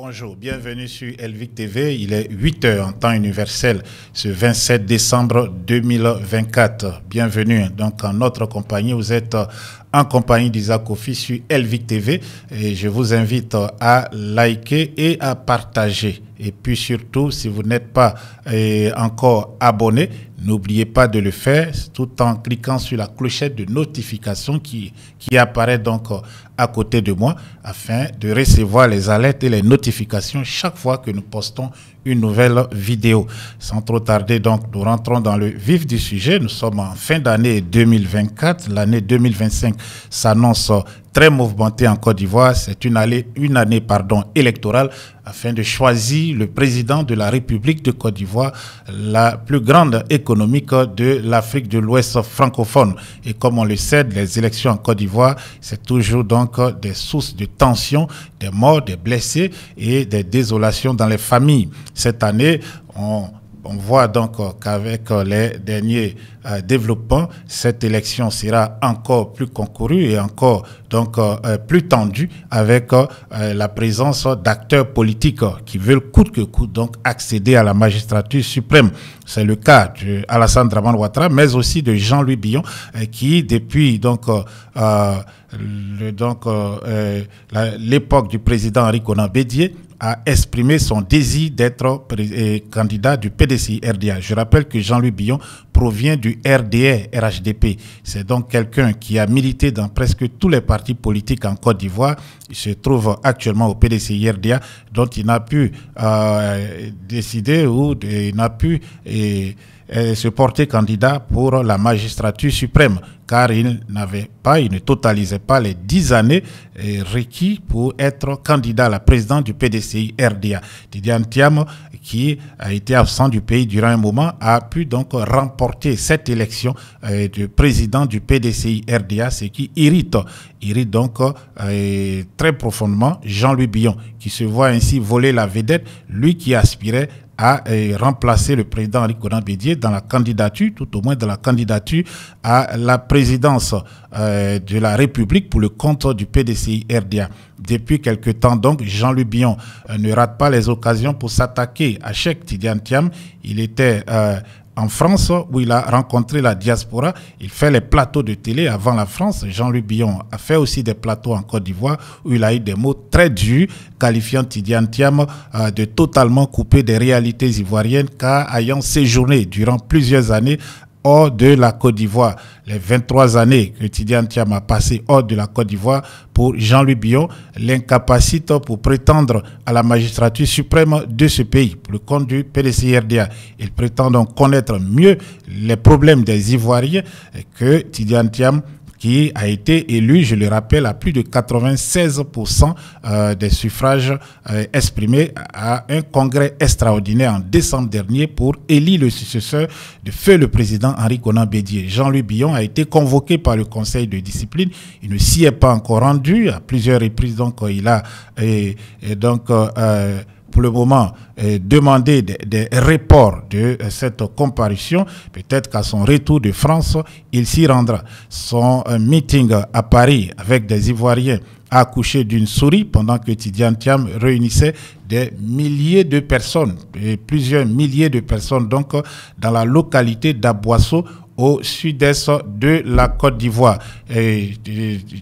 Bonjour, bienvenue sur Elvic TV. Il est 8 h en temps universel ce 27 décembre 2024. Bienvenue donc en notre compagnie. Vous êtes en compagnie d'Isaac Kofi sur Elvic TV et je vous invite à liker et à partager. Et puis surtout, si vous n'êtes pas encore abonné, n'oubliez pas de le faire tout en cliquant sur la clochette de notification qui apparaît donc à côté de moi afin de recevoir les alertes et les notifications chaque fois que nous postons une nouvelle vidéo. Sans trop tarder, donc, nous rentrons dans le vif du sujet. Nous sommes en fin d'année 2024. L'année 2025 s'annonce très mouvementée en Côte d'Ivoire. C'est une année électorale afin de choisir le président de la République de Côte d'Ivoire, la plus grande économique de l'Afrique de l'Ouest francophone. Et comme on le sait, les élections en Côte d'Ivoire, c'est toujours donc des sources de tensions, des morts, des blessés et des désolations dans les familles. Cette année, on voit donc qu'avec les derniers développements, cette élection sera encore plus concourue et encore donc plus tendue avec la présence d'acteurs politiques qui veulent coûte que coûte donc accéder à la magistrature suprême. C'est le cas d'Alassane Dramane Ouattara, mais aussi de Jean-Louis Billon qui depuis donc l'époque du président Henri Konan Bédié a exprimé son désir d'être candidat du PDCI-RDA. Je rappelle que Jean-Louis Billon provient du RDR-RHDP. C'est donc quelqu'un qui a milité dans presque tous les partis politiques en Côte d'Ivoire. Il se trouve actuellement au PDCI-RDA, dont il n'a pu décider ou il n'a pu se porter candidat pour la magistrature suprême, car il ne totalisait pas les 10 années requis pour être candidat à la présidence du PDCI-RDA. Tidiane Thiam, qui a été absent du pays durant un moment, a pu donc remporter cette élection de président du PDCI-RDA, ce qui irrite donc très profondément Jean-Louis Billon, qui se voit ainsi voler la vedette, lui qui aspirait à remplacer le président Henri Konan Bédié dans la candidature, tout au moins dans la candidature à la présidence de la République pour le compte du PDCI-RDA. Depuis quelque temps donc, Jean-Louis Billon ne rate pas les occasions pour s'attaquer à Cheikh Tidiane Thiam. Il était en France, où il a rencontré la diaspora. Il fait les plateaux de télé avant la France. Jean-Louis Billon a fait aussi des plateaux en Côte d'Ivoire, où il a eu des mots très durs, qualifiant Tidiane Thiam de totalement coupé des réalités ivoiriennes, car ayant séjourné durant plusieurs années hors de la Côte d'Ivoire. Les 23 années que Tidiane Thiam a passé hors de la Côte d'Ivoire, pour Jean-Louis Billon, l'incapacité pour prétendre à la magistrature suprême de ce pays, pour le compte du PDCI-RDA. Il prétend donc connaître mieux les problèmes des Ivoiriens que Tidiane Thiam, qui a été élu, je le rappelle, à plus de 96% des suffrages exprimés à un congrès extraordinaire en décembre dernier pour élire le successeur de feu le président Henri Konan Bédié. Jean-Louis Billon a été convoqué par le conseil de discipline. Il ne s'y est pas encore rendu. À plusieurs reprises, donc, il a pour le moment, demander des reports de cette comparution. Peut-être qu'à son retour de France, il s'y rendra. Son meeting à Paris avec des Ivoiriens a accouché d'une souris pendant que Tidiane Thiam réunissait des milliers de personnes, et plusieurs milliers de personnes donc dans la localité d'Aboisseau, au sud-est de la Côte d'Ivoire.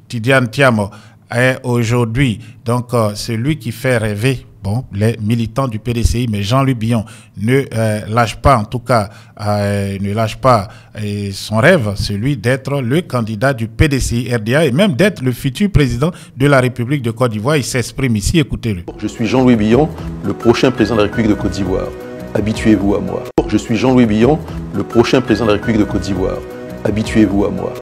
Tidiane Thiam est aujourd'hui donc celui qui fait rêver les militants du PDCI, mais Jean-Louis Billon ne lâche pas, en tout cas, ne lâche pas son rêve, celui d'être le candidat du PDCI-RDA et même d'être le futur président de la République de Côte d'Ivoire. Il s'exprime ici, écoutez-le. Je suis Jean-Louis Billon, le prochain président de la République de Côte d'Ivoire. Habituez-vous à moi. Je suis Jean-Louis Billon, le prochain président de la République de Côte d'Ivoire. Habituez-vous à moi.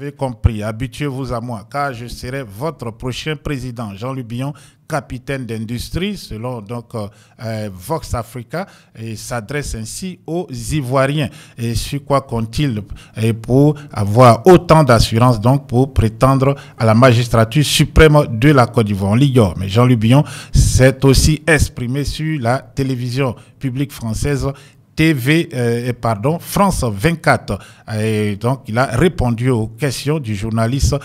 Vous avez compris, habituez-vous à moi, car je serai votre prochain président. Jean-Louis Billon, capitaine d'industrie, selon donc Vox Africa, et s'adresse ainsi aux Ivoiriens. Et sur quoi compte-t-il pour avoir autant d'assurance donc pour prétendre à la magistrature suprême de la Côte d'Ivoire? On l'ignore, mais Jean-Louis Billon s'est aussi exprimé sur la télévision publique française France 24. Et donc, il a répondu aux questions du journaliste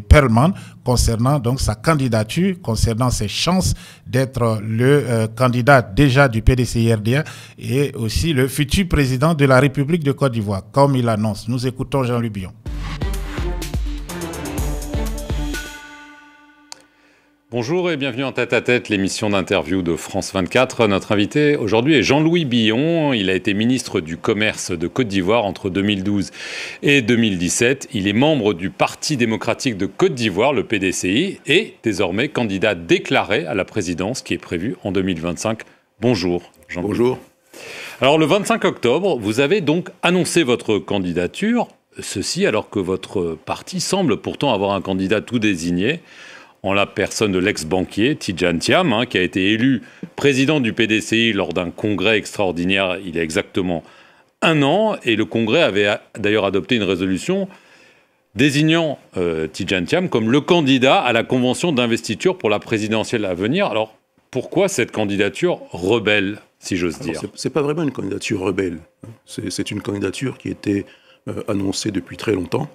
Perlman concernant donc sa candidature, concernant ses chances d'être le candidat déjà du PDCI-RDA et aussi le futur président de la République de Côte d'Ivoire, comme il annonce. Nous écoutons Jean-Louis Billon. Bonjour et bienvenue en tête-à-tête, l'émission d'interview de France 24. Notre invité aujourd'hui est Jean-Louis Billon. Il a été ministre du Commerce de Côte d'Ivoire entre 2012 et 2017. Il est membre du Parti démocratique de Côte d'Ivoire, le PDCI, et désormais candidat déclaré à la présidence qui est prévue en 2025. Bonjour Jean-Louis. Bonjour. Alors le 25 octobre, vous avez donc annoncé votre candidature, ceci alors que votre parti semble pourtant avoir un candidat tout désigné, en la personne de l'ex-banquier Tidjane Thiam, qui a été élu président du PDCI lors d'un congrès extraordinaire il y a exactement un an. Et le congrès avait d'ailleurs adopté une résolution désignant Tidjane Thiam comme le candidat à la convention d'investiture pour la présidentielle à venir. Alors, pourquoi cette candidature rebelle, si j'ose dire ? C'est pas vraiment une candidature rebelle. C'est une candidature qui était annoncée depuis très longtemps,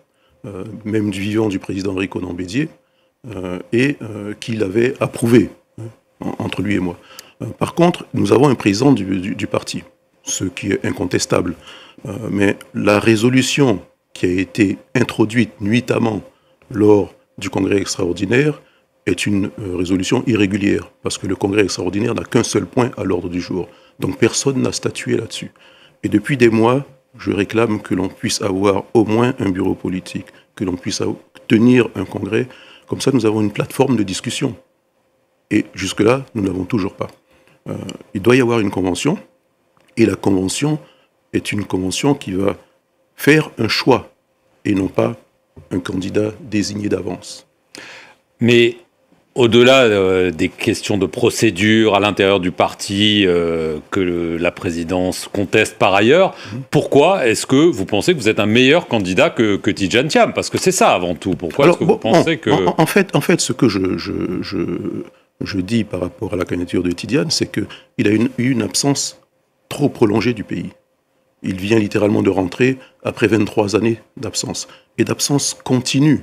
même du vivant du président Henri-Konan Bédié, et qu'il avait approuvé entre lui et moi. Par contre, nous avons un président du parti, ce qui est incontestable. Mais la résolution qui a été introduite nuitamment lors du congrès extraordinaire est une résolution irrégulière, parce que le congrès extraordinaire n'a qu'un seul point à l'ordre du jour. Donc personne n'a statué là-dessus. Et depuis des mois, je réclame que l'on puisse avoir au moins un bureau politique, que l'on puisse tenir un congrès. Comme ça, nous avons une plateforme de discussion. Et jusque-là, nous ne l'avons toujours pas. Il doit y avoir une convention, et la convention est une convention qui va faire un choix, et non pas un candidat désigné d'avance. Mais au-delà des questions de procédure à l'intérieur du parti que la présidence conteste par ailleurs, pourquoi est-ce que vous pensez que vous êtes un meilleur candidat que Tidjane Thiam ? Parce que c'est ça avant tout. Pourquoi est-ce que vous pensez que... En fait, ce que je dis par rapport à la candidature de Tidjane, c'est qu'il a eu une absence trop prolongée du pays. Il vient littéralement de rentrer après 23 années d'absence. Et d'absence continue.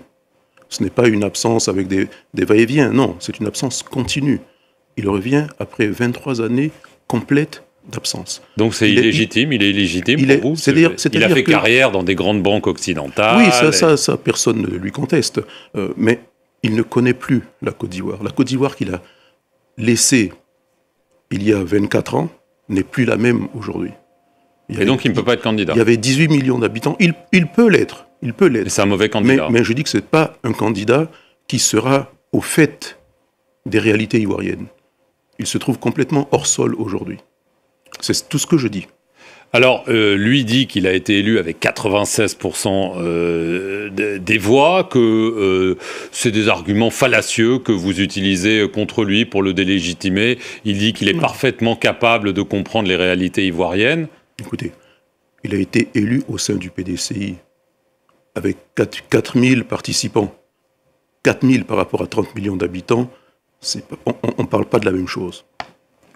Ce n'est pas une absence avec des va-et-vient, non, c'est une absence continue. Il revient après 23 années complètes d'absence. Donc c'est illégitime, il est illégitime pour vous ? Il a fait carrière dans des grandes banques occidentales. Oui, ça personne ne lui conteste. Mais il ne connaît plus la Côte d'Ivoire. La Côte d'Ivoire qu'il a laissée il y a 24 ans n'est plus la même aujourd'hui. Et donc il ne peut pas être candidat. Il y avait 18 millions d'habitants, il peut l'être. Il peut l'être. C'est un mauvais candidat. Mais je dis que ce n'est pas un candidat qui sera au fait des réalités ivoiriennes. Il se trouve complètement hors sol aujourd'hui. C'est tout ce que je dis. Alors, lui dit qu'il a été élu avec 96% des voix, que c'est des arguments fallacieux que vous utilisez contre lui pour le délégitimer. Il dit qu'il est parfaitement capable de comprendre les réalités ivoiriennes. Écoutez, il a été élu au sein du PDCI avec 4000 participants. 4000 par rapport à 30 millions d'habitants, on ne parle pas de la même chose.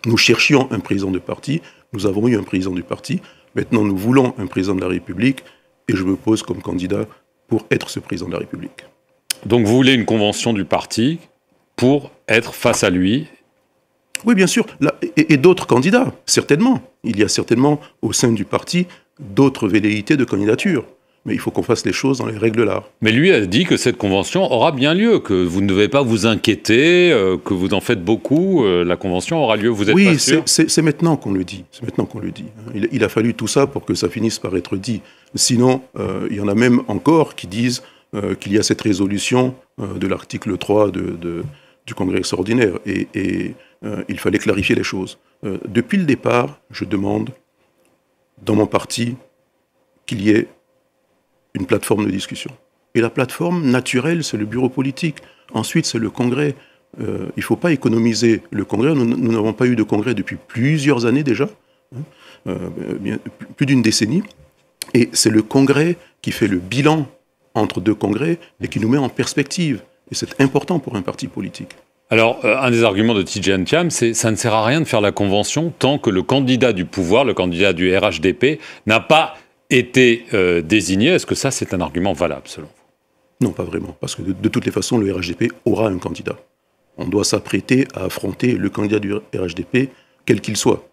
Nous cherchions un président de parti, nous avons eu un président du parti, maintenant nous voulons un président de la République, et je me pose comme candidat pour être ce président de la République. Donc vous voulez une convention du parti pour être face à lui ? Oui, bien sûr, et d'autres candidats, certainement. Il y a certainement au sein du parti d'autres velléités de candidature. Mais il faut qu'on fasse les choses dans les règles de l'art. Mais lui a dit que cette convention aura bien lieu, que vous ne devez pas vous inquiéter, que vous en faites beaucoup, la convention aura lieu, vous êtes pas sûr ? Oui, c'est maintenant qu'on le dit. C'est maintenant qu'on le dit. Il a fallu tout ça pour que ça finisse par être dit. Sinon, il y en a même encore qui disent qu'il y a cette résolution de l'article 3 du Congrès extraordinaire. Et il fallait clarifier les choses. Depuis le départ, je demande, dans mon parti, qu'il y ait une plateforme de discussion. Et la plateforme naturelle, c'est le bureau politique. Ensuite, c'est le congrès. Il ne faut pas économiser le congrès. Nous n'avons pas eu de congrès depuis plusieurs années déjà, plus d'une décennie. Et c'est le congrès qui fait le bilan entre deux congrès et qui nous met en perspective. Et c'est important pour un parti politique. Alors, un des arguments de Tidjane Thiam, c'est ça ne sert à rien de faire la convention tant que le candidat du pouvoir, le candidat du RHDP, n'a pas été désigné. Est-ce que ça, c'est un argument valable, selon vous? Non, pas vraiment, parce que de toutes les façons, le RHDP aura un candidat. On doit s'apprêter à affronter le candidat du RHDP, quel qu'il soit.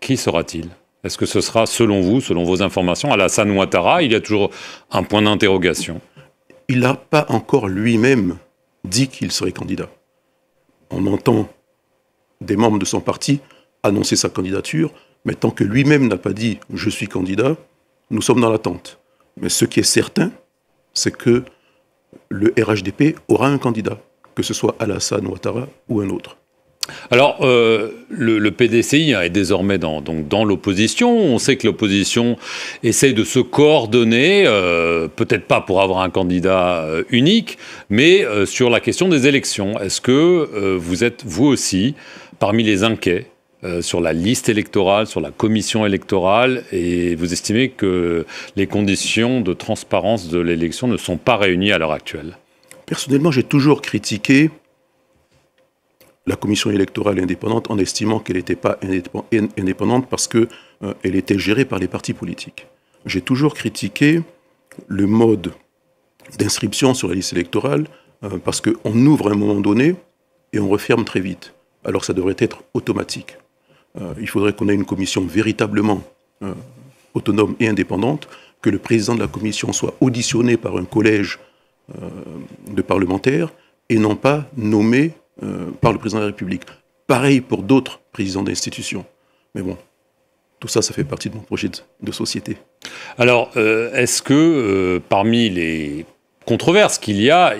Qui sera-t-il? Est-ce que ce sera, selon vous, selon vos informations, Alassane Ouattara? Il y a toujours un point d'interrogation. Il n'a pas encore lui-même dit qu'il serait candidat. On entend des membres de son parti annoncer sa candidature, mais tant que lui-même n'a pas dit « je suis candidat », nous sommes dans l'attente. Mais ce qui est certain, c'est que le RHDP aura un candidat, que ce soit Alassane Ouattara ou un autre. Alors, le PDCI est désormais dans l'opposition. On sait que l'opposition essaie de se coordonner, peut-être pas pour avoir un candidat unique, mais sur la question des élections. Est-ce que vous êtes, vous aussi, parmi les inquiets sur la liste électorale, sur la commission électorale, et vous estimez que les conditions de transparence de l'élection ne sont pas réunies à l'heure actuelle? Personnellement, j'ai toujours critiqué la commission électorale indépendante en estimant qu'elle n'était pas indépendante parce qu'elle était gérée par les partis politiques. J'ai toujours critiqué le mode d'inscription sur la liste électorale parce qu'on ouvre à un moment donné et on referme très vite, alors que ça devrait être automatique. Il faudrait qu'on ait une commission véritablement autonome et indépendante, que le président de la commission soit auditionné par un collège de parlementaires et non pas nommé par le président de la République. Pareil pour d'autres présidents d'institutions. Mais bon, tout ça, ça fait partie de mon projet de société. Alors, est-ce que parmi les controverses qu'il y a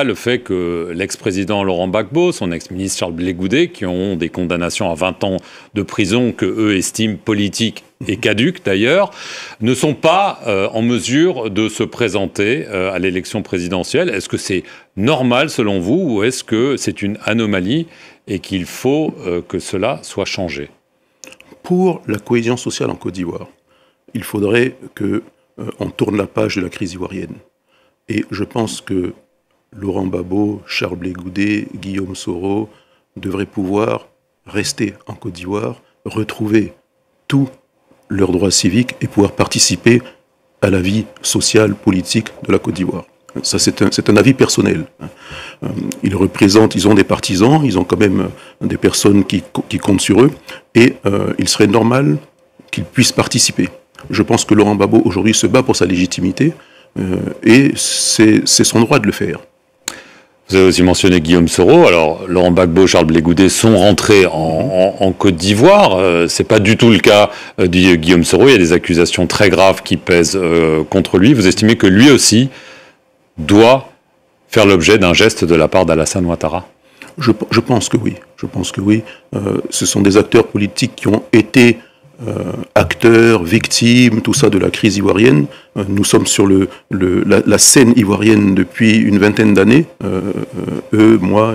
le fait que l'ex-président Laurent Gbagbo, son ex-ministre Charles Blé Goudet, qui ont des condamnations à 20 ans de prison que eux estiment politiques et caduques d'ailleurs, ne sont pas en mesure de se présenter à l'élection présidentielle. Est-ce que c'est normal selon vous ou est-ce que c'est une anomalie et qu'il faut que cela soit changé? Pour la cohésion sociale en Côte d'Ivoire, il faudrait qu'on tourne la page de la crise ivoirienne. Et je pense que Laurent Gbagbo, Charles Blé Goudet, Guillaume Soro devraient pouvoir rester en Côte d'Ivoire, retrouver tous leurs droits civiques et pouvoir participer à la vie sociale, politique de la Côte d'Ivoire. Ça, c'est un avis personnel. Ils ont des partisans, ils ont quand même des personnes qui comptent sur eux, et il serait normal qu'ils puissent participer. Je pense que Laurent Gbagbo, aujourd'hui, se bat pour sa légitimité, et c'est son droit de le faire. Vous avez aussi mentionné Guillaume Soro. Alors, Laurent Gbagbo, Charles Blé Goudet sont rentrés en Côte d'Ivoire. C'est pas du tout le cas de Guillaume Soro. Il y a des accusations très graves qui pèsent contre lui. Vous estimez que lui aussi doit faire l'objet d'un geste de la part d'Alassane Ouattara? Je pense que oui. Je pense que oui. Ce sont des acteurs politiques qui ont été acteurs, victimes, tout ça de la crise ivoirienne. Nous sommes sur la scène ivoirienne depuis une vingtaine d'années, eux, moi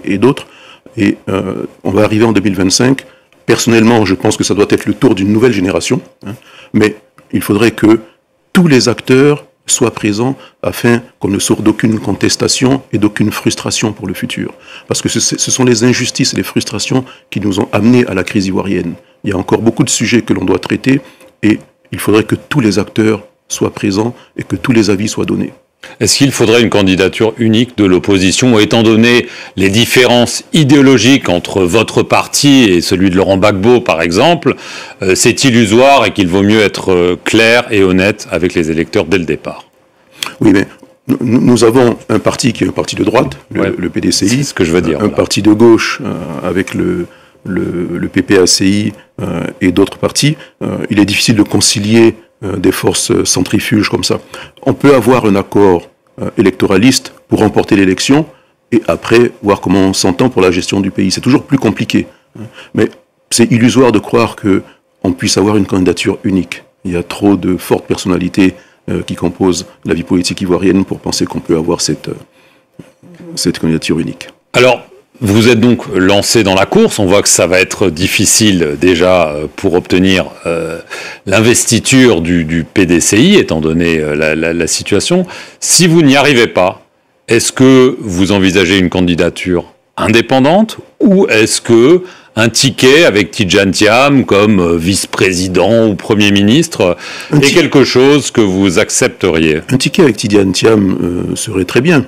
et d'autres. Et on va arriver en 2025. Personnellement, je pense que ça doit être le tour d'une nouvelle génération. Mais il faudrait que tous les acteurs soient présents afin qu'on ne sorte d'aucune contestation et d'aucune frustration pour le futur. Parce que ce sont les injustices et les frustrations qui nous ont amenés à la crise ivoirienne. Il y a encore beaucoup de sujets que l'on doit traiter et il faudrait que tous les acteurs soient présents et que tous les avis soient donnés. Est-ce qu'il faudrait une candidature unique de l'opposition, étant donné les différences idéologiques entre votre parti et celui de Laurent Gbagbo, par exemple, c'est illusoire et qu'il vaut mieux être clair et honnête avec les électeurs dès le départ? Oui, mais nous avons un parti qui est un parti de droite, le PDCI, c'est ce que je veux dire, un parti de gauche avec le PPACI et d'autres partis. Il est difficile de concilier des forces centrifuges comme ça. On peut avoir un accord électoraliste pour remporter l'élection et après voir comment on s'entend pour la gestion du pays. C'est toujours plus compliqué. Mais c'est illusoire de croire qu'on puisse avoir une candidature unique. Il y a trop de fortes personnalités qui composent la vie politique ivoirienne pour penser qu'on peut avoir cette candidature unique. Alors, vous êtes donc lancé dans la course. On voit que ça va être difficile déjà pour obtenir l'investiture du PDCI, étant donné la situation. Si vous n'y arrivez pas, est-ce que vous envisagez une candidature indépendante ou est-ce que un ticket avec Tidjane Thiam comme vice-président ou Premier ministre est quelque chose que vous accepteriez? Un ticket avec Tidjane Thiam serait très bien.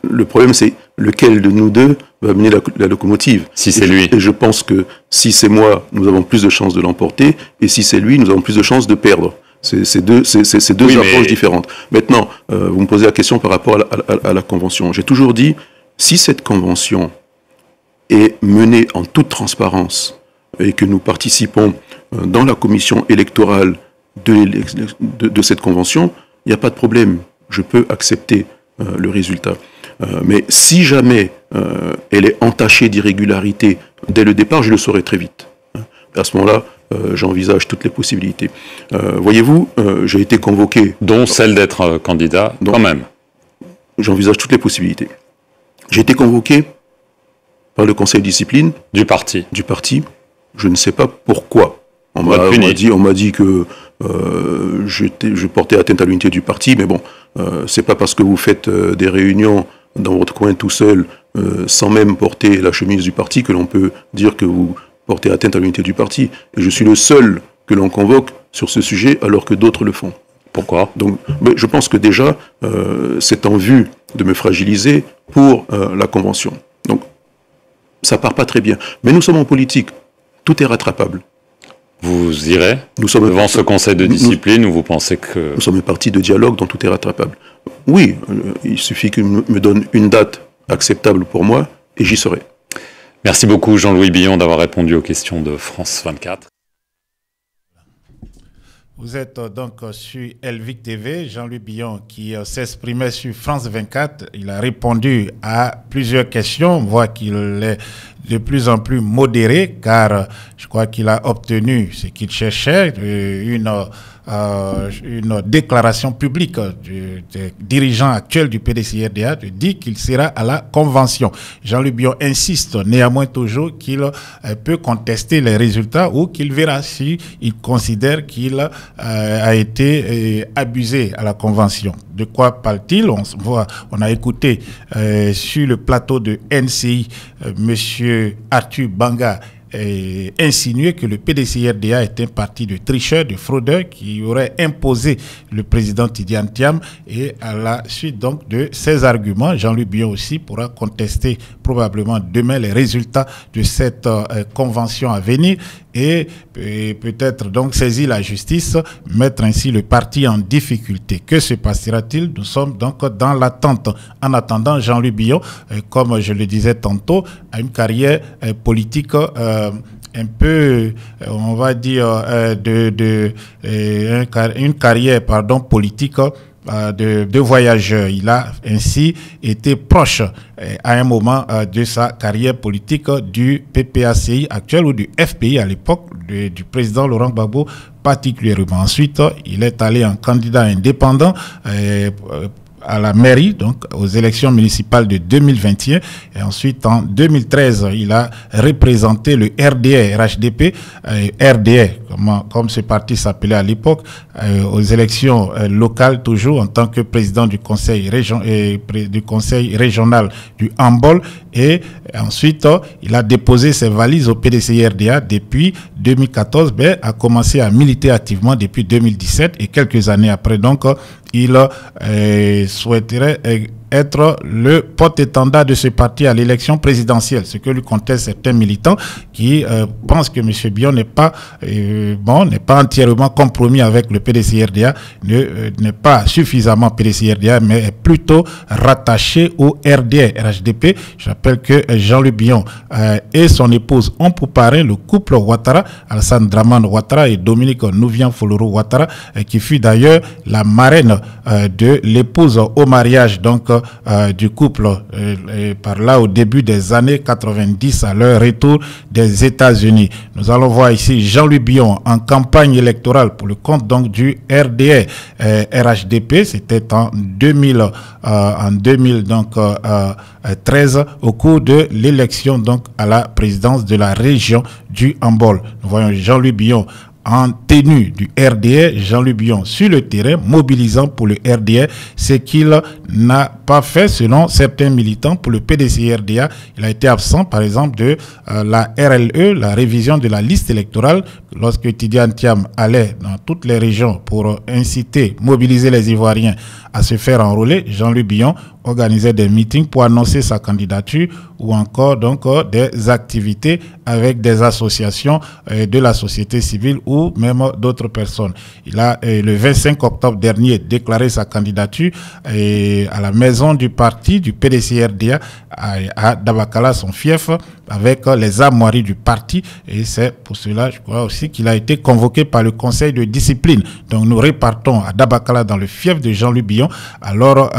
Le problème, c'est lequel de nous deux va mener la locomotive. Si c'est lui. Et je pense que si c'est moi, nous avons plus de chances de l'emporter, et si c'est lui, nous avons plus de chances de perdre. C'est deux approches différentes. Maintenant, vous me posez la question par rapport à la convention. J'ai toujours dit, si cette convention est menée en toute transparence et que nous participons dans la commission électorale de cette convention, il n'y a pas de problème. Je peux accepter le résultat. Mais si jamais elle est entachée d'irrégularités dès le départ, je le saurai très vite. À ce moment-là, j'envisage toutes les possibilités. Voyez-vous, j'ai été convoqué... Dont celle d'être candidat, quand même. J'envisage toutes les possibilités. J'ai été convoqué par le conseil de discipline. Du parti. Je ne sais pas pourquoi. On m'a dit que je portais atteinte à l'unité du parti, mais bon, c'est pas parce que vous faites des réunions dans votre coin tout seul, sans même porter la chemise du parti, que l'on peut dire que vous portez atteinte à l'unité du parti. Et je suis le seul que l'on convoque sur ce sujet, alors que d'autres le font. Pourquoi? Donc, je pense que déjà, c'est en vue de me fragiliser pour la convention. Donc, ça part pas très bien. Mais nous sommes en politique. Tout est rattrapable. Vous irez devant ce conseil de discipline où vous pensez que... Nous sommes un parti de dialogue dont tout est rattrapable. Oui, il suffit qu'il me donne une date acceptable pour moi et j'y serai. Merci beaucoup Jean-Louis Billon d'avoir répondu aux questions de France 24. Vous êtes donc sur Elvic TV, Jean-Louis Billon qui s'exprimait sur France 24. Il a répondu à plusieurs questions. On voit qu'il est de plus en plus modéré car je crois qu'il a obtenu ce qu'il cherchait, une déclaration publique du dirigeant actuel du PDC-RDA dit qu'il sera à la convention. Jean-Louis Billon insiste néanmoins toujours qu'il peut contester les résultats ou qu'il verra si il considère qu'il a été abusé à la convention. De quoi parle-t-il? On a écouté sur le plateau de NCI monsieur Arthur Banga insinué que le PDC-RDA est un parti de tricheurs, de fraudeurs qui aurait imposé le président Tidjane Thiam, et à la suite donc de ces arguments, Jean-Louis Billon aussi pourra contester probablement demain les résultats de cette convention à venir et peut-être donc saisir la justice, mettre ainsi le parti en difficulté. Que se passera-t-il? Nous sommes donc dans l'attente. En attendant, Jean-Louis Billon, comme je le disais tantôt, a une carrière politique un peu, on va dire, une carrière politique de voyageur. Il a ainsi été proche à un moment de sa carrière politique du PPACI actuel ou du FPI à l'époque du président Laurent Gbagbo particulièrement. Ensuite, il est allé en candidat indépendant à la mairie, donc aux élections municipales de 2021. Et ensuite, en 2013, il a représenté le RDA, RHDP, RDA, comme ce parti s'appelait à l'époque, aux élections locales, toujours en tant que président du conseil régional du handball. Et ensuite, il a déposé ses valises au PDC-RDA depuis 2014, mais a commencé à militer activement depuis 2017 et quelques années après. Donc, il souhaiterait être le porte-étendard de ce parti à l'élection présidentielle, ce que lui contestent certains militants qui pensent que M. Billon n'est pas entièrement compromis avec le PDC-RDA, n'est pas suffisamment PDC-RDA, mais est plutôt rattaché au RDA, RHDP. Je rappelle que Jean-Louis Billon et son épouse ont pour parrain le couple Ouattara, Alassane Dramane Ouattara et Dominique Nouvian-Foloro Ouattara, qui fut d'ailleurs la marraine de l'épouse au mariage donc du couple par là au début des années 90 à leur retour des États-Unis. Nous allons voir ici Jean-Louis Billon en campagne électorale pour le compte donc du RDA RHDP. C'était en 2013 au cours de l'élection donc à la présidence de la région du handball. Nous voyons Jean-Louis Billon en tenue du RDR, Jean-Luc Bion, sur le terrain, mobilisant pour le RDR, ce qu'il n'a pas fait selon certains militants pour le PDC-RDA. Il a été absent, par exemple, de la RLE, la révision de la liste électorale, lorsque Tidiane Thiam allait dans toutes les régions pour inciter, mobiliser les Ivoiriens à se faire enrôler. Jean-Luc Bion organisait des meetings pour annoncer sa candidature ou encore donc des activités avec des associations de la société civile ou même d'autres personnes. Il a le 25 octobre dernier déclaré sa candidature à la maison du parti du PDC-RDA à Dabakala, son fief, avec les armoiries du parti, et c'est pour cela, je crois aussi, qu'il a été convoqué par le conseil de discipline. Donc nous repartons à Dabakala dans le fief de Jean-Luc Bion, alors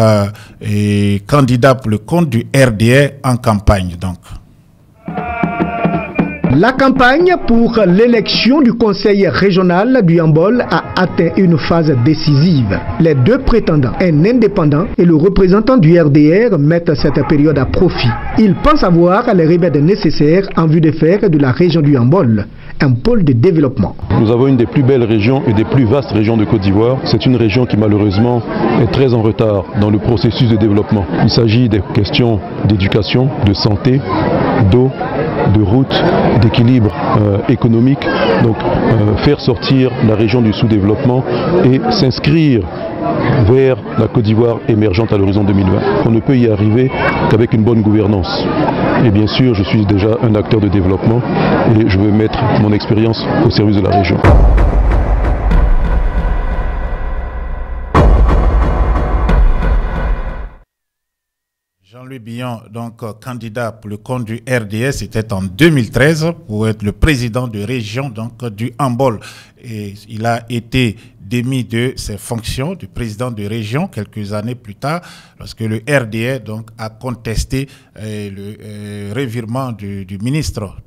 candidat pour le compte du RDR en campagne. Donc. La campagne pour l'élection du conseil régional du Yambol a atteint une phase décisive. Les deux prétendants, un indépendant et le représentant du RDR, mettent cette période à profit. Ils pensent avoir les remèdes nécessaires en vue de faire de la région du Yambol un pôle de développement. Nous avons une des plus belles régions et des plus vastes régions de Côte d'Ivoire. C'est une région qui malheureusement est très en retard dans le processus de développement. Il s'agit des questions d'éducation, de santé, d'eau, de route, d'équilibre économique. Donc faire sortir la région du sous-développement et s'inscrire vers la Côte d'Ivoire émergente à l'horizon 2020. On ne peut y arriver qu'avec une bonne gouvernance. Et bien sûr, je suis déjà un acteur de développement et je veux mettre mon expérience au service de la région. Jean-Luc Bion, donc candidat pour le compte du RDS, c'était en 2013 pour être le président de région donc du Yambol. Et il a été démis de ses fonctions de président de région quelques années plus tard, lorsque le RDR donc a contesté le revirement du ministre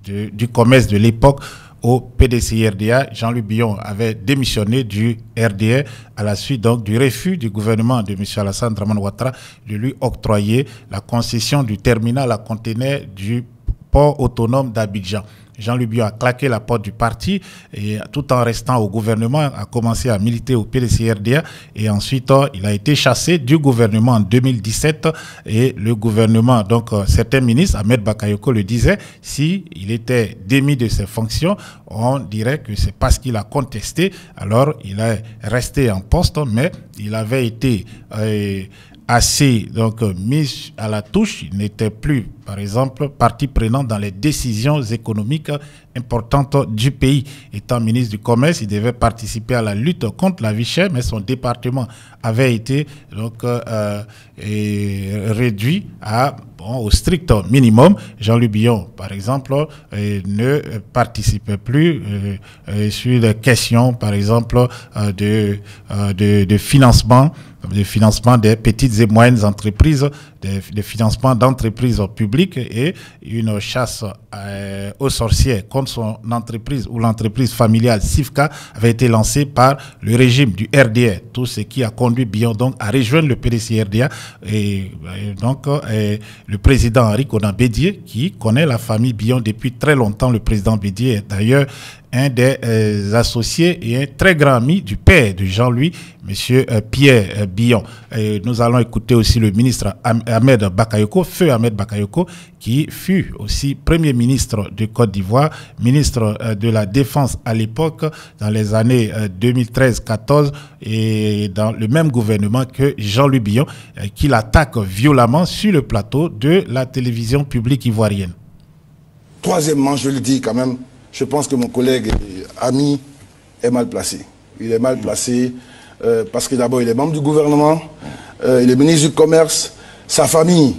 du commerce de l'époque au PDC-RDA. Jean-Luc Bion avait démissionné du RDR à la suite donc du refus du gouvernement de M. Alassane Dramane Ouattara de lui octroyer la concession du terminal à conteneurs du port autonome d'Abidjan. Jean-Luc Bion a claqué la porte du parti et tout en restant au gouvernement a commencé à militer au PDC-RDA et ensuite il a été chassé du gouvernement en 2017 et le gouvernement, donc certains ministres, Ahmed Bakayoko le disait, si il était démis de ses fonctions, on dirait que c'est parce qu'il a contesté, alors il est resté en poste, mais il avait été assez donc mis à la touche. Il n'était plus, par exemple, partie prenante dans les décisions économiques importantes du pays. Étant ministre du Commerce, il devait participer à la lutte contre la vie chère, mais son département avait été donc réduit à au strict minimum. Jean-Luc Bion, par exemple, ne participait plus sur les questions, par exemple, de financement des petites et moyennes entreprises, des financements d'entreprises publiques et une chasse aux sorcières contre son entreprise ou l'entreprise familiale Sifka avait été lancée par le régime du RDR. Tout ce qui a conduit Bion donc à rejoindre le PDC-RDA et donc le président Henri Konan Bédié, qui connaît la famille Bion depuis très longtemps. Le président Bédié est d'ailleurs un des associés et un très grand ami du père de Jean-Louis, M. Pierre Bion. Nous allons écouter aussi le ministre Ahmed Bakayoko, feu Ahmed Bakayoko, qui fut aussi Premier ministre de Côte d'Ivoire, ministre de la Défense à l'époque, dans les années 2013-14, et dans le même gouvernement que Jean-Luc Bion, qu'il attaque violemment sur le plateau de la télévision publique ivoirienne. Troisièmement, je le dis quand même, je pense que mon collègue et ami est mal placé. Il est mal placé parce que d'abord il est membre du gouvernement, il est ministre du Commerce, sa famille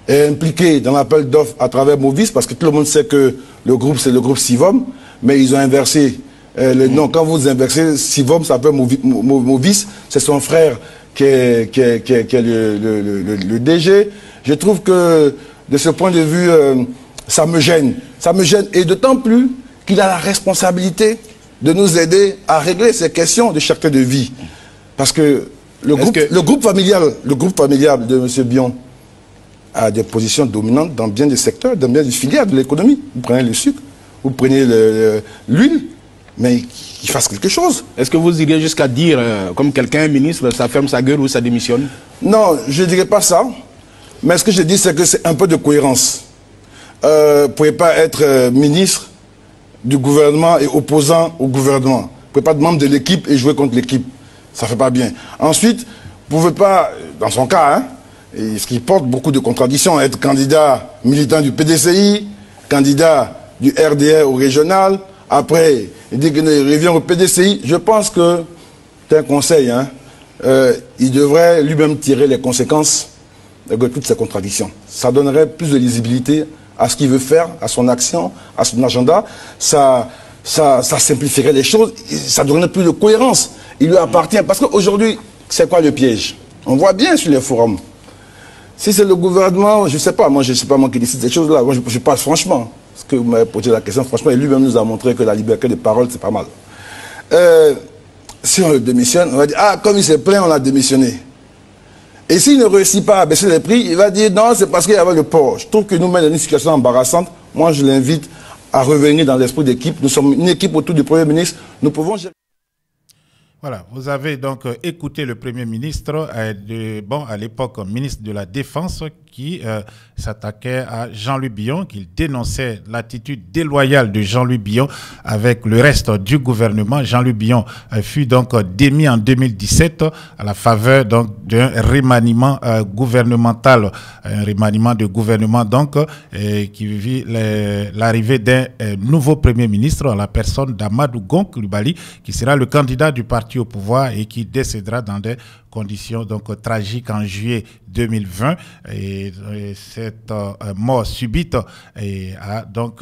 est impliquée dans l'appel d'offres à travers Movis, parce que tout le monde sait que le groupe c'est le groupe Sivom, mais ils ont inversé le nom. Quand vous inversez Sivom, ça s'appelle Movis, c'est son frère qui est le DG. Je trouve que de ce point de vue, ça me gêne. Ça me gêne, et d'autant plus qu'il a la responsabilité de nous aider à régler ces questions de cherté de vie. Parce que le groupe familial de M. Bion a des positions dominantes dans bien des secteurs, dans bien des filières de l'économie. Vous prenez le sucre, vous prenez l'huile, mais qu'il fasse quelque chose. Est-ce que vous iriez jusqu'à dire, comme quelqu'un, ministre, ça ferme sa gueule ou ça démissionne? Non, je ne dirais pas ça. Mais ce que je dis, c'est que c'est un peu de cohérence. Vous ne pouvez pas être ministre du gouvernement et opposant au gouvernement. Vous ne pouvez pas être membre de l'équipe et jouer contre l'équipe. Ça ne fait pas bien. Ensuite, vous ne pouvez pas, dans son cas, hein, et ce qui porte beaucoup de contradictions, être candidat militant du PDCI, candidat du RDR au régional, après, il dit qu'il revient au PDCI. Je pense que, c'est un conseil, hein, il devrait lui-même tirer les conséquences de toutes ces contradictions. Ça donnerait plus de lisibilité à ce qu'il veut faire, à son action, à son agenda. Ça simplifierait les choses, ça donnerait plus de cohérence. Il lui appartient. Parce qu'aujourd'hui, c'est quoi le piège? On voit bien sur les forums. Si c'est le gouvernement, je ne sais pas, moi je ne sais pas moi qui décide ces choses-là. Moi je parle franchement. Parce que vous m'avez posé la question franchement, et lui-même nous a montré que la liberté de parole, c'est pas mal. Si on le démissionne, on va dire, ah, comme il s'est plaint, on l'a démissionné. Et s'il ne réussit pas à baisser les prix, il va dire, non, c'est parce qu'il y avait le port. Je trouve que nous met dans une situation embarrassante. Moi, je l'invite à revenir dans l'esprit d'équipe. Nous sommes une équipe autour du Premier ministre. Nous pouvons gérer. Voilà, vous avez donc écouté le Premier ministre, à l'époque ministre de la Défense, qui s'attaquait à Jean-Louis Billon, qui dénonçait l'attitude déloyale de Jean-Louis Billon avec le reste du gouvernement. Jean-Louis Billon fut donc démis en 2017 à la faveur d'un remaniement gouvernemental, un remaniement de gouvernement donc qui vit l'arrivée d'un nouveau Premier ministre en la personne d'Amadou Gon Coulibaly, qui sera le candidat du parti au pouvoir et qui décédera dans des conditions donc tragiques en juillet 2020. Et cette mort subite a donc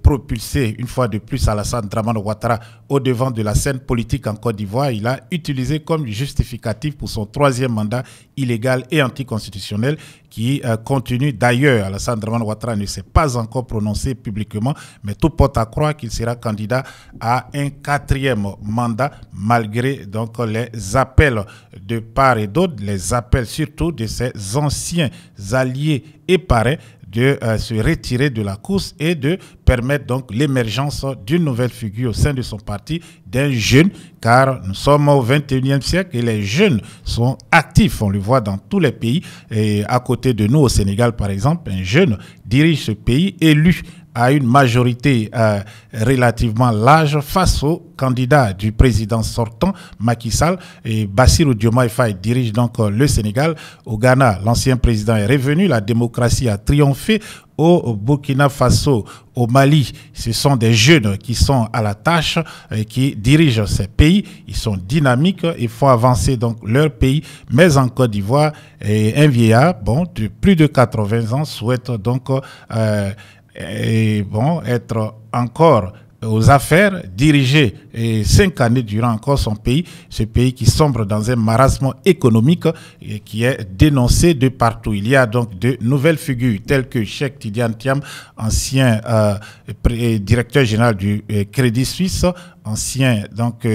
propulsé une fois de plus Alassane Dramane Ouattara au devant de la scène politique en Côte d'Ivoire. Il a utilisé comme justificatif pour son troisième mandat illégal et anticonstitutionnel qui continue. D'ailleurs, Alassane Dramane Ouattara ne s'est pas encore prononcé publiquement, mais tout porte à croire qu'il sera candidat à un quatrième mandat malgré donc les appels de part et d'autre, les appels surtout de ses anciens alliés et parrains de se retirer de la course et de permettre donc l'émergence d'une nouvelle figure au sein de son parti, d'un jeune, car nous sommes au 21e siècle et les jeunes sont actifs, on le voit dans tous les pays. Et à côté de nous, au Sénégal par exemple, un jeune dirige ce pays élu à une majorité relativement large face au candidat du président sortant, Macky Sall. Et Bassirou Diomaye Faye dirige donc le Sénégal. Au Ghana, l'ancien président est revenu, la démocratie a triomphé. Au Burkina Faso, au Mali, ce sont des jeunes qui sont à la tâche et qui dirigent ces pays. Ils sont dynamiques, il faut avancer donc leur pays. Mais en Côte d'Ivoire, un vieillard de plus de 80 ans souhaite donc être encore aux affaires, diriger 5 années durant encore son pays, ce pays qui sombre dans un marasme économique et qui est dénoncé de partout. Il y a donc de nouvelles figures telles que Cheikh Tidiane Thiam, ancien directeur général du Crédit Suisse, ancien donc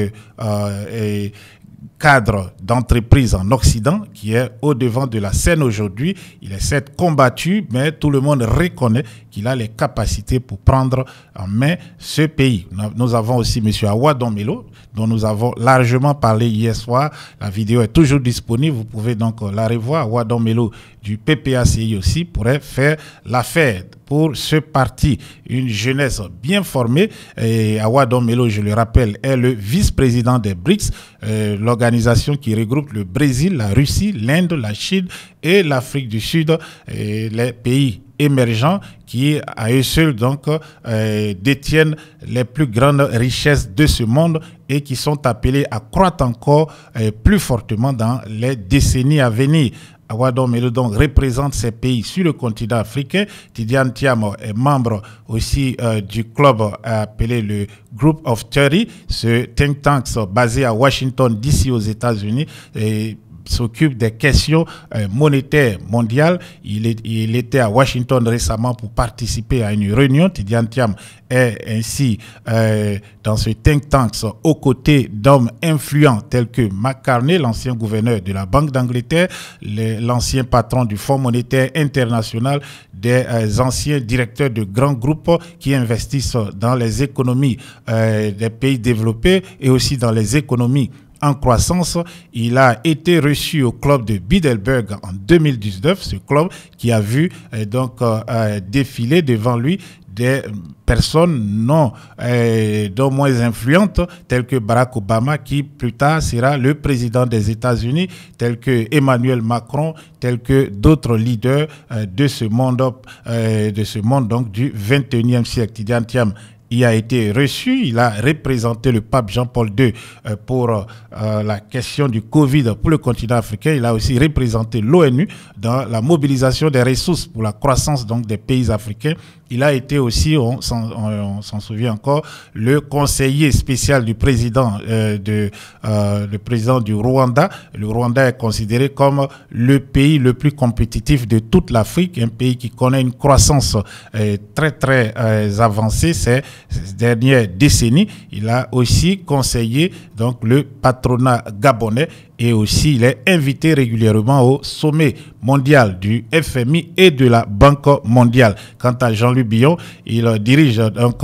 cadre d'entreprise en Occident qui est au devant de la scène aujourd'hui. Il est certes combattu, mais tout le monde reconnaît qu'il a les capacités pour prendre en main ce pays. Nous avons aussi M. Awa Domelo, dont nous avons largement parlé hier soir. La vidéo est toujours disponible, vous pouvez donc la revoir. Awa Domelo du PPACI aussi pourrait faire l'affaire pour ce parti, une jeunesse bien formée. Et Awa Domelo, je le rappelle, est le vice-président des BRICS, l'organisation qui regroupe le Brésil, la Russie, l'Inde, la Chine et l'Afrique du Sud, et les pays émergents qui, à eux seuls, donc, détiennent les plus grandes richesses de ce monde et qui sont appelés à croître encore plus fortement dans les décennies à venir. Awa Domelo donc représente ces pays sur le continent africain. Tidiane Thiam est membre aussi du club appelé le Group of 30, ce think tank basé à Washington DC aux États-Unis. Et s'occupe des questions monétaires mondiales. Il était à Washington récemment pour participer à une réunion. Tidiane Thiam est ainsi dans ce think tank aux côtés d'hommes influents tels que McCartney, l'ancien gouverneur de la Banque d'Angleterre, l'ancien patron du Fonds monétaire international, des anciens directeurs de grands groupes qui investissent dans les économies des pays développés et aussi dans les économies en croissance. Il a été reçu au club de Bilderberg en 2019, ce club qui a vu défiler devant lui des personnes non moins influentes telles que Barack Obama, qui plus tard sera le président des États-Unis, tels que Emmanuel Macron, tels que d'autres leaders de ce monde donc du 21e siècle. Tidiane Thiam y a été reçu, il a représenté le pape Jean-Paul II pour la question du Covid pour le continent africain. Il a aussi représenté l'ONU dans la mobilisation des ressources pour la croissance donc des pays africains. Il a été aussi, on s'en souvient encore, le conseiller spécial du président le président du Rwanda. Le Rwanda est considéré comme le pays le plus compétitif de toute l'Afrique, un pays qui connaît une croissance très avancée ces dernières décennies. Il a aussi conseillé donc le patronat gabonais et aussi il est invité régulièrement au sommet mondial du FMI et de la Banque mondiale. Quant à Jean-Louis Billon, il dirige donc,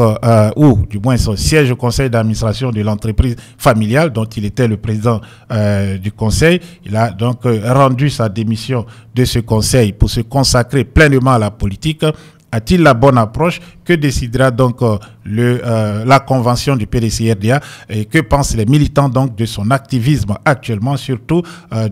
ou du moins son siège au conseil d'administration de l'entreprise familiale dont il était le président du conseil. Il a donc rendu sa démission de ce conseil pour se consacrer pleinement à la politique. A-t-il la bonne approche? Que décidera donc la convention du PDC-RDA et que pensent les militants donc de son activisme actuellement, surtout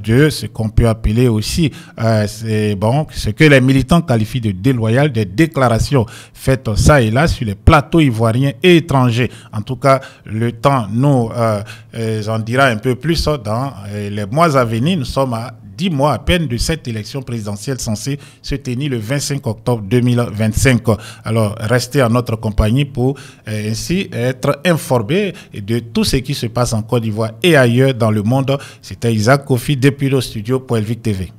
de ce qu'on peut appeler aussi ce que les militants qualifient de déloyal, des déclarations faites ça et là sur les plateaux ivoiriens et étrangers. En tout cas, le temps nous en dira un peu plus dans les mois à venir. Nous sommes à 10 mois à peine de cette élection présidentielle censée se tenir le 25 octobre 2025. Alors, restez en notre compagnie pour ainsi être informé de tout ce qui se passe en Côte d'Ivoire et ailleurs dans le monde. C'était Isaac Kofi depuis le studio pour Elvic TV.